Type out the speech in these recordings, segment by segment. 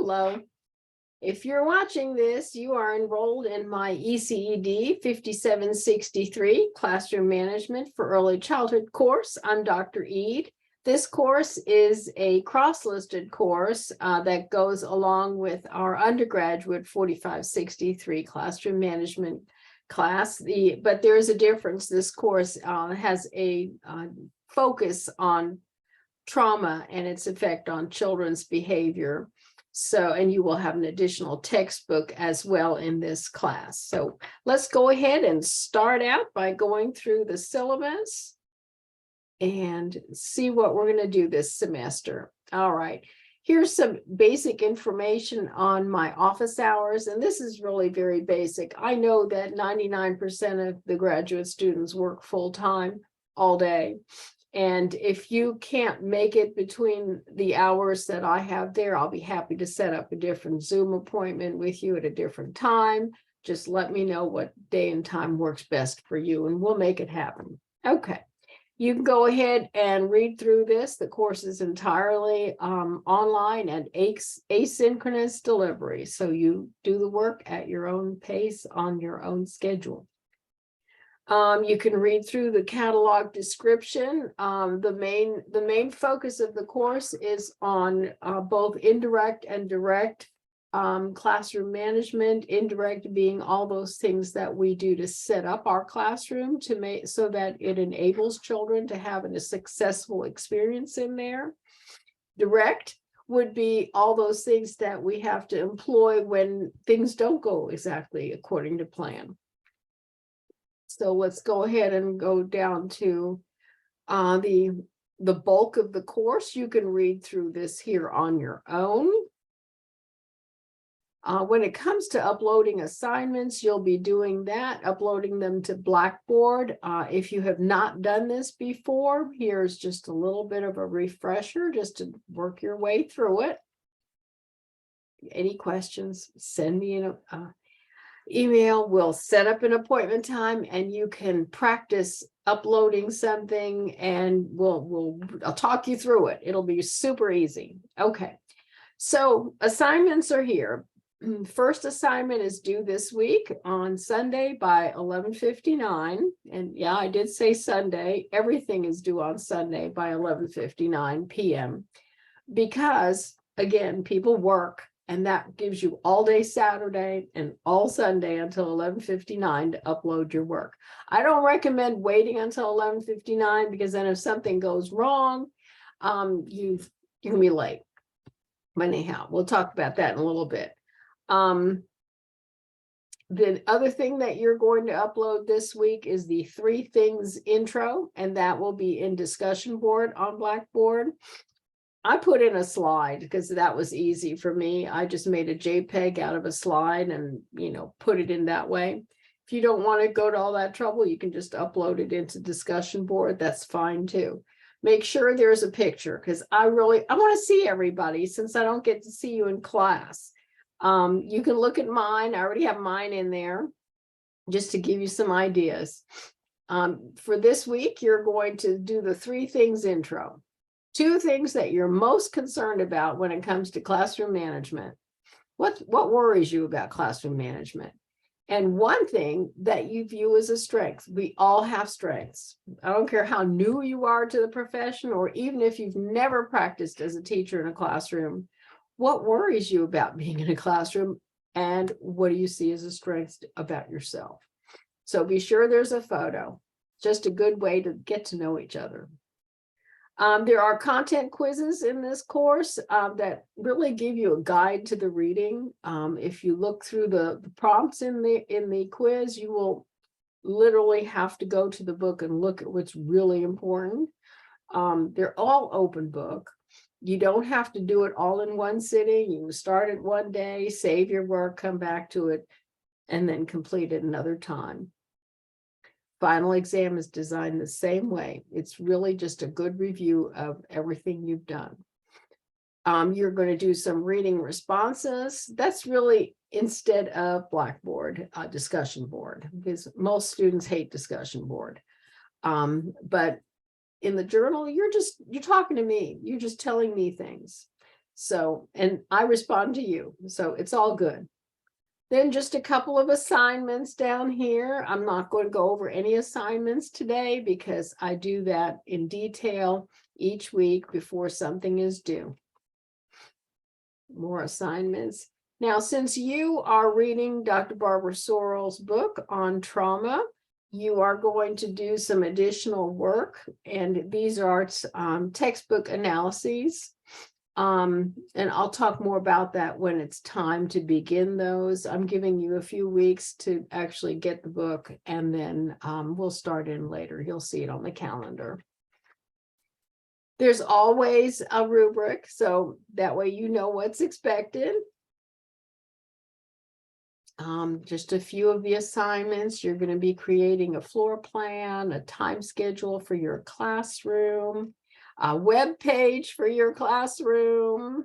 Hello. If you're watching this, you are enrolled in my ECED 5763 Classroom Management for Early Childhood course. I'm Dr. Eid. This course is a cross-listed course that goes along with our undergraduate 4563 Classroom Management class. But there is a difference. This course has a focus on trauma and its effect on children's behavior. So, and you will have an additional textbook as well in this class. So let's go ahead and start out by going through the syllabus and see what we're going to do this semester. All right, here's some basic information on my office hours, and this is really very basic. I know that 99% of the graduate students work full-time all day. And if you can't make it between the hours that I have there, I'll be happy to set up a different Zoom appointment with you at a different time. Just let me know what day and time works best for you, and we'll make it happen. Okay, you can go ahead and read through this. The course is entirely online and asynchronous delivery. So you do the work at your own pace on your own schedule. You can read through the catalog description. The main focus of the course is on both indirect and direct classroom management. Indirect being all those things that we do to set up our classroom to make so that it enables children to have a successful experience in there. Direct would be all those things that we have to employ when things don't go exactly according to plan. So let's go ahead and go down to the bulk of the course. You can read through this here on your own. When it comes to uploading assignments, you'll be doing that, uploading them to Blackboard. If you have not done this before, here's just a little bit of a refresher just to work your way through it. Any questions, send me an email. We'll set up an appointment time and you can practice uploading something, and I'll talk you through it. It'll be super easy. Okay, so assignments are here. First assignment is due this week on Sunday by 11:59. And yeah, I did say Sunday. Everything is due on Sunday by 11:59 p.m. because, again, people work. And that gives you all day Saturday and all Sunday until 11:59 to upload your work. I don't recommend waiting until 11:59 because then if something goes wrong, you can be late. But anyhow, we'll talk about that in a little bit. The other thing that you're going to upload this week is the 3 things intro, and that will be in discussion board on Blackboard. I put in a slide because that was easy for me. I just made a JPEG out of a slide and, put it in that way. If you don't want to go to all that trouble, you can just upload it into discussion board. That's fine too. Make sure there's a picture because I want to see everybody since I don't get to see you in class. You can look at mine. I already have mine in there just to give you some ideas. For this week, you're going to do the 3 things intro. 2 things that you're most concerned about when it comes to classroom management. What worries you about classroom management? And 1 thing that you view as a strength. We all have strengths. I don't care how new you are to the profession, or even if you've never practiced as a teacher in a classroom, what worries you about being in a classroom, and what do you see as a strength about yourself? So be sure there's a photo. Just a good way to get to know each other. There are content quizzes in this course that really give you a guide to the reading. If you look through the prompts in the quiz, you will literally have to go to the book and look at what's really important. They're all open book. You don't have to do it all in one sitting. You can start it one day, save your work, come back to it, and then complete it another time. Final exam is designed the same way. It's really just a good review of everything you've done. You're going to do some reading responses. That's really instead of Blackboard, discussion board, because most students hate discussion board. But in the journal, you're talking to me. You're just telling me things. So, and I respond to you, so it's all good. Then just a couple of assignments down here. I'm not going to go over any assignments today because I do that in detail each week before something is due. More assignments. Now, since you are reading Dr. Barbara Sorrell's book on trauma, you are going to do some additional work, and these are textbook analyses. And I'll talk more about that when it's time to begin those. I'm giving you a few weeks to actually get the book, and then we'll start in later. You'll see it on the calendar. There's always a rubric, so that way you know what's expected. Just a few of the assignments. You're going to be creating a floor plan, a time schedule for your classroom, a web page for your classroom.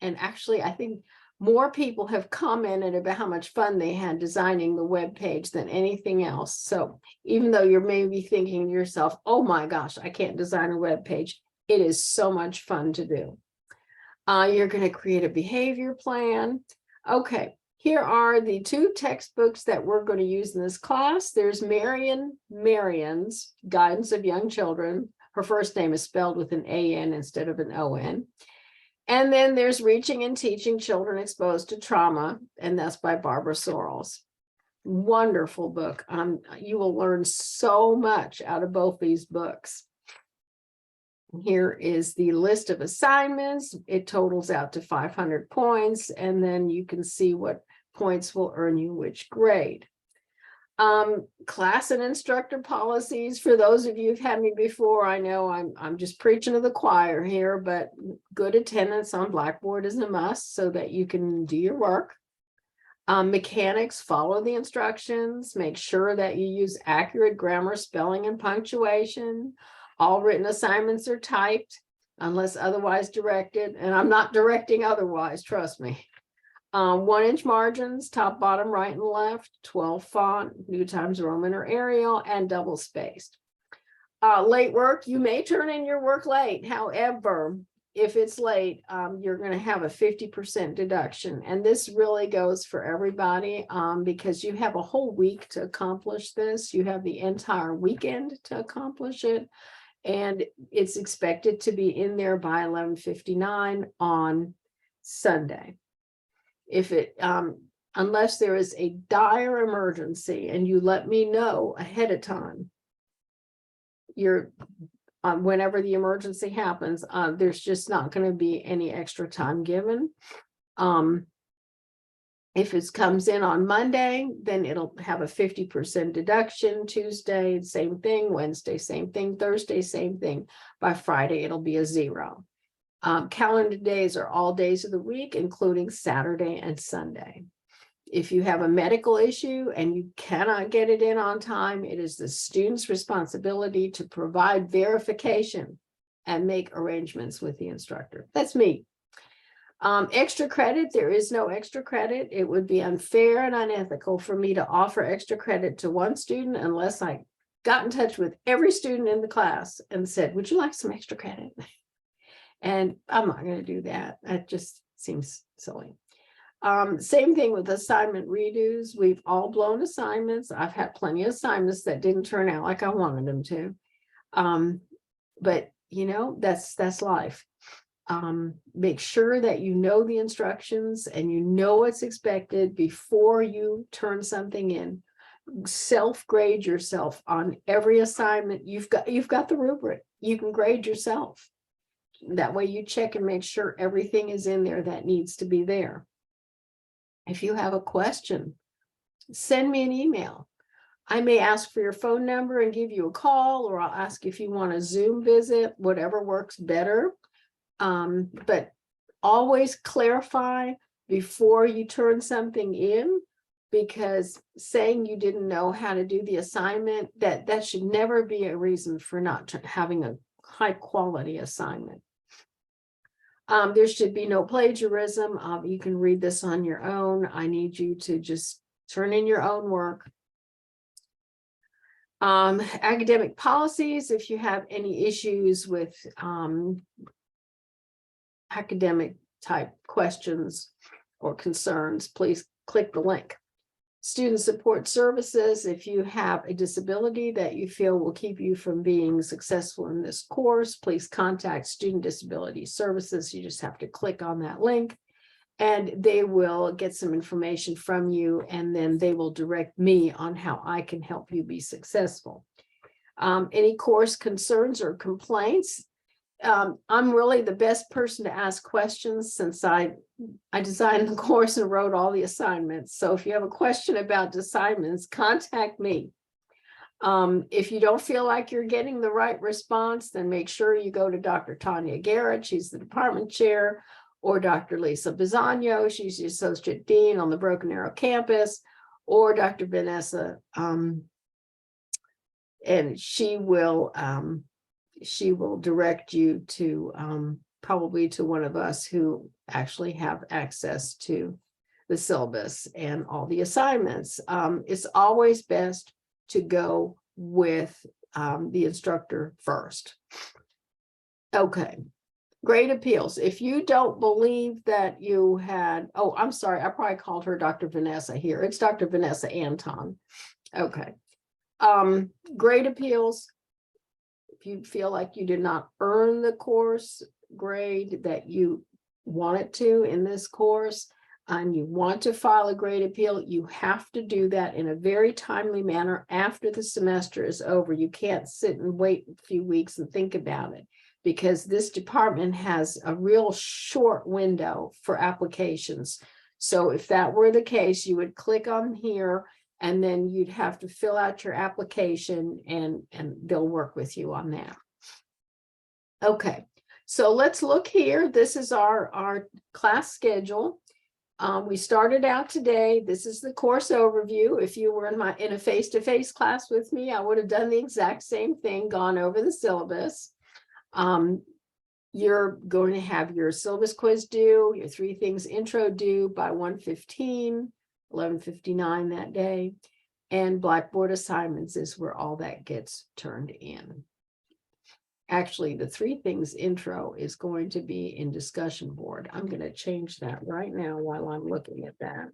And actually, I think more people have commented about how much fun they had designing the web page than anything else. So even though you're maybe thinking to yourself, oh my gosh, I can't design a web page, it is so much fun to do. You're going to create a behavior plan. Okay, here are the two textbooks that we're going to use in this class. There's Marion's Guidance of Young Children. Her first name is spelled with an A-N instead of an O-N. And then there's Reaching and Teaching Children Exposed to Trauma, and that's by Barbara Sorrells. Wonderful book. You will learn so much out of both these books. Here is the list of assignments. It totals out to 500 points, and then you can see what points will earn you which grade. Class and instructor policies. For those of you who've had me before, I know I'm just preaching to the choir here, but good attendance on Blackboard is a must so that you can do your work. Mechanics, follow the instructions. Make sure that you use accurate grammar, spelling, and punctuation. All written assignments are typed unless otherwise directed, and I'm not directing otherwise, trust me. 1-inch margins, top, bottom, right, and left, 12 font, New Times Roman or Arial, and double spaced. Late work, you may turn in your work late. However, if it's late, you're going to have a 50% deduction. And this really goes for everybody because you have a whole week to accomplish this. You have the entire weekend to accomplish it. And it's expected to be in there by 11:59 on Sunday. If it, unless there is a dire emergency and you let me know ahead of time, whenever the emergency happens, there's just not going to be any extra time given. If it comes in on Monday, then it'll have a 50% deduction. Tuesday, same thing. Wednesday, same thing. Thursday, same thing. By Friday, it'll be a 0. Calendar days are all days of the week, including Saturday and Sunday. If you have a medical issue and you cannot get it in on time, it is the student's responsibility to provide verification and make arrangements with the instructor. That's me. Extra credit, there is no extra credit. It would be unfair and unethical for me to offer extra credit to one student unless I got in touch with every student in the class and said, would you like some extra credit? And I'm not going to do that. That just seems silly. Same thing with assignment redos. We've all blown assignments. I've had plenty of assignments that didn't turn out like I wanted them to. But you know, that's life. Make sure that you know the instructions and you know what's expected before you turn something in. Self-grade yourself on every assignment. You've got the rubric. You can grade yourself. That way you check and make sure everything is in there that needs to be there. If you have a question, send me an email. I may ask for your phone number and give you a call, or I'll ask if you want a Zoom visit, whatever works better. But always clarify before you turn something in, because saying you didn't know how to do the assignment, that should never be a reason for not having a high quality assignment. There should be no plagiarism. You can read this on your own. I need you to just turn in your own work. Academic policies, if you have any issues with academic type questions or concerns, please click the link. Student support services, if you have a disability that you feel will keep you from being successful in this course, please contact Student Disability Services. You just have to click on that link and they will get some information from you, and then they will direct me on how I can help you be successful. Any course concerns or complaints, I'm really the best person to ask questions since I designed the course and wrote all the assignments. So if you have a question about assignments, contact me. If you don't feel like you're getting the right response, then make sure you go to Dr. Tanya Garrett. She's the department chair, or Dr. Lisa Bisagno. She's the associate dean on the Broken Arrow campus, or Dr. Vanessa, and she will direct you to probably to one of us who actually have access to the syllabus and all the assignments. It's always best to go with the instructor first. Okay, grade appeals. If you don't believe that you had, oh, I'm sorry, I probably called her Dr. Vanessa here. It's Dr. Vanessa Anton. Okay. Grade appeals. If you feel like you did not earn the course grade that you wanted to in this course, and you want to file a grade appeal, you have to do that in a very timely manner after the semester is over. You can't sit and wait a few weeks and think about it, because this department has a real short window for applications. So if that were the case, you would click on here and then you'd have to fill out your application and they'll work with you on that. Okay, so let's look here. This is our class schedule. We started out today. This is the course overview. If you were in a face-to-face class with me, I would have done the exact same thing, gone over the syllabus. You're going to have your syllabus quiz due, your 3 things intro due by 1:15, 11:59 that day, and Blackboard assignments is where all that gets turned in. Actually, the 3 things intro is going to be in discussion board. I'm going to change that right now while I'm looking at that.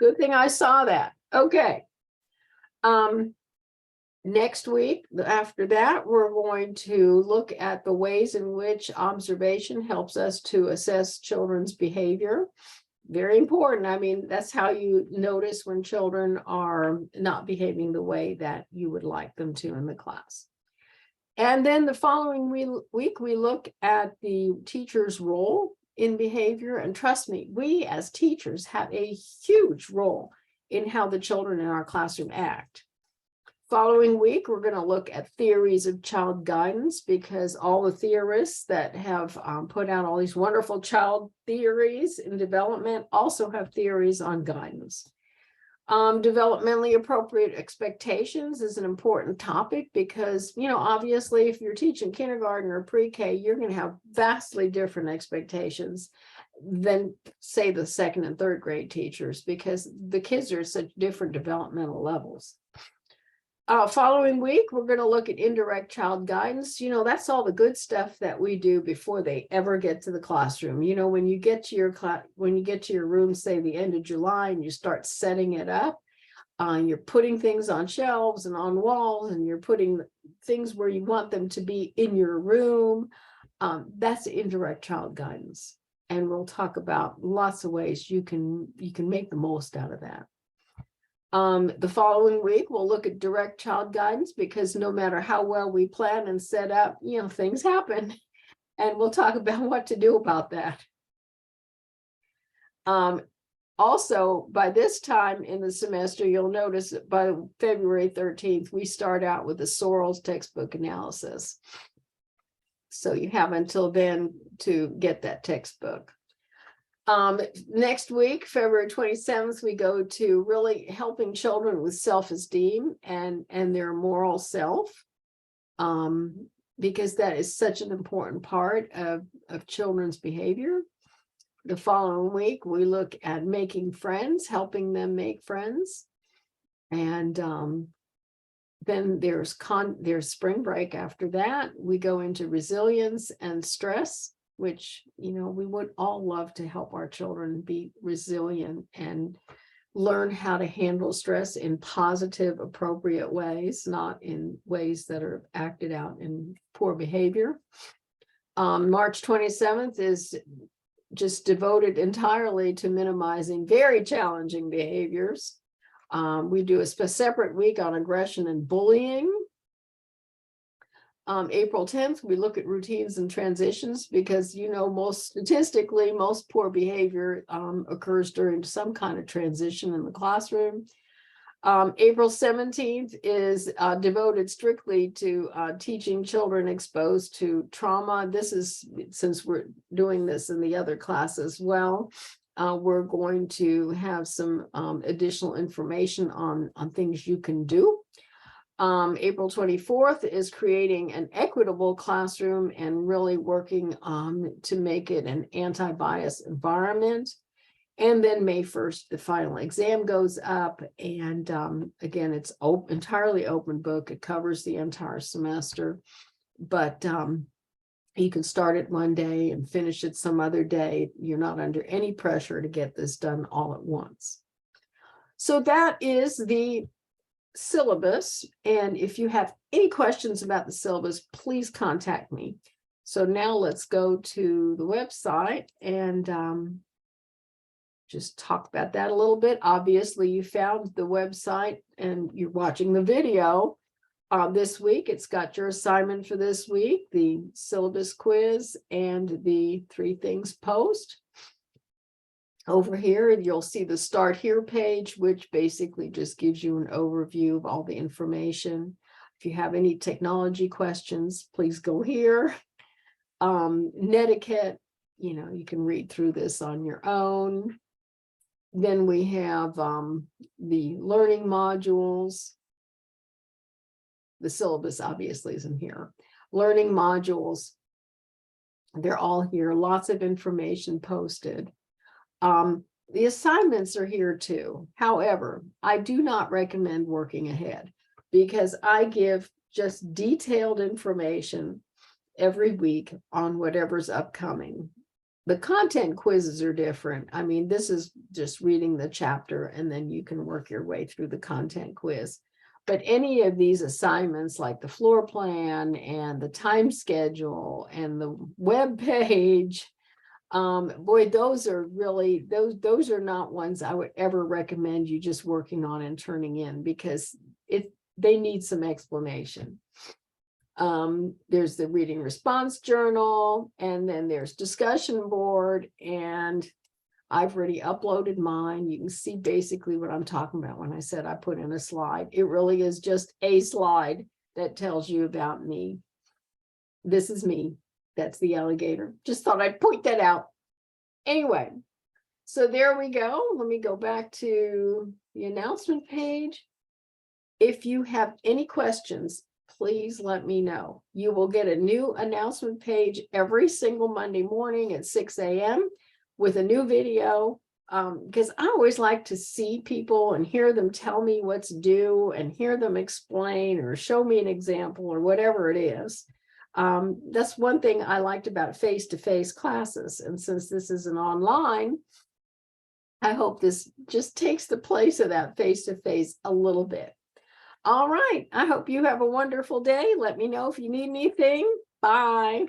Good thing I saw that. Okay. Next week, after that, we're going to look at the ways in which observation helps us to assess children's behavior. Very important. I mean, that's how you notice when children are not behaving the way that you would like them to in the class. And then the following week, we look at the teacher's role in behavior. And trust me, we as teachers have a huge role in how the children in our classroom act. Following week, we're going to look at theories of child guidance, because all the theorists that have put out all these wonderful child theories in development also have theories on guidance. Developmentally appropriate expectations is an important topic because, you know, obviously if you're teaching kindergarten or pre-K, you're going to have vastly different expectations than, say, the 2nd and 3rd grade teachers, because the kids are at such different developmental levels. Following week, we're going to look at indirect child guidance. You know, that's all the good stuff that we do before they ever get to the classroom. You know, when you get to your room, say the end of July, and you start setting it up, you're putting things on shelves and on walls, and you're putting things where you want them to be in your room. That's indirect child guidance. And we'll talk about lots of ways you can make the most out of that. The following week, we'll look at direct child guidance, because no matter how well we plan and set up, you know, things happen, and we'll talk about what to do about that. Also, by this time in the semester, you'll notice that by February 13th, we start out with the Sorrells textbook analysis. So you have until then to get that textbook. Next week, February 27th, we go to really helping children with self-esteem and their moral self, because that is such an important part of children's behavior. The following week, we look at making friends, helping them make friends. And Then there's spring break. After that, we go into resilience and stress, which, we would all love to help our children be resilient and learn how to handle stress in positive, appropriate ways, not in ways that are acted out in poor behavior. March 27th is just devoted entirely to minimizing very challenging behaviors. We do a separate week on aggression and bullying. April 10th, we look at routines and transitions because, statistically, most poor behavior occurs during some kind of transition in the classroom. April 17th is devoted strictly to teaching children exposed to trauma. This is, since we're doing this in the other class as well, we're going to have some additional information on things you can do. April 24th is creating an equitable classroom and really working to make it an anti-bias environment. And then May 1st, the final exam goes up. And again, it's entirely open book. It covers the entire semester, but you can start it one day and finish it some other day. You're not under any pressure to get this done all at once. So that is the syllabus. And if you have any questions about the syllabus, please contact me. So now let's go to the website and just talk about that a little bit. Obviously, you found the website and you're watching the video. This week, it's got your assignment for this week, the syllabus quiz, and the 3 things post. Over here, you'll see the Start Here page, which basically just gives you an overview of all the information. If you have any technology questions, please go here. Netiquette, you can read through this on your own. Then we have the learning modules. The syllabus obviously isn't here. Learning modules, they're all here. Lots of information posted. The assignments are here too. However, I do not recommend working ahead because I give just detailed information every week on whatever's upcoming. The content quizzes are different. I mean, this is just reading the chapter and then you can work your way through the content quiz. But any of these assignments like the floor plan and the time schedule and the web page, boy, those are really, those are not ones I would ever recommend you just working on and turning in because they need some explanation. There's the reading response journal, and then there's discussion board, and I've already uploaded mine. You can see basically what I'm talking about when I said I put in a slide. It really is just a slide that tells you about me. This is me. That's the alligator. Just thought I'd point that out. Anyway, so there we go. Let me go back to the announcement page. If you have any questions, please let me know. You will get a new announcement page every single Monday morning at 6 a.m. with a new video, because I always like to see people and hear them tell me what's due and hear them explain or show me an example or whatever it is. That's one thing I liked about face-to-face classes. And since this is an online, I hope this just takes the place of that face-to-face a little bit. All right. I hope you have a wonderful day. Let me know if you need anything. Bye.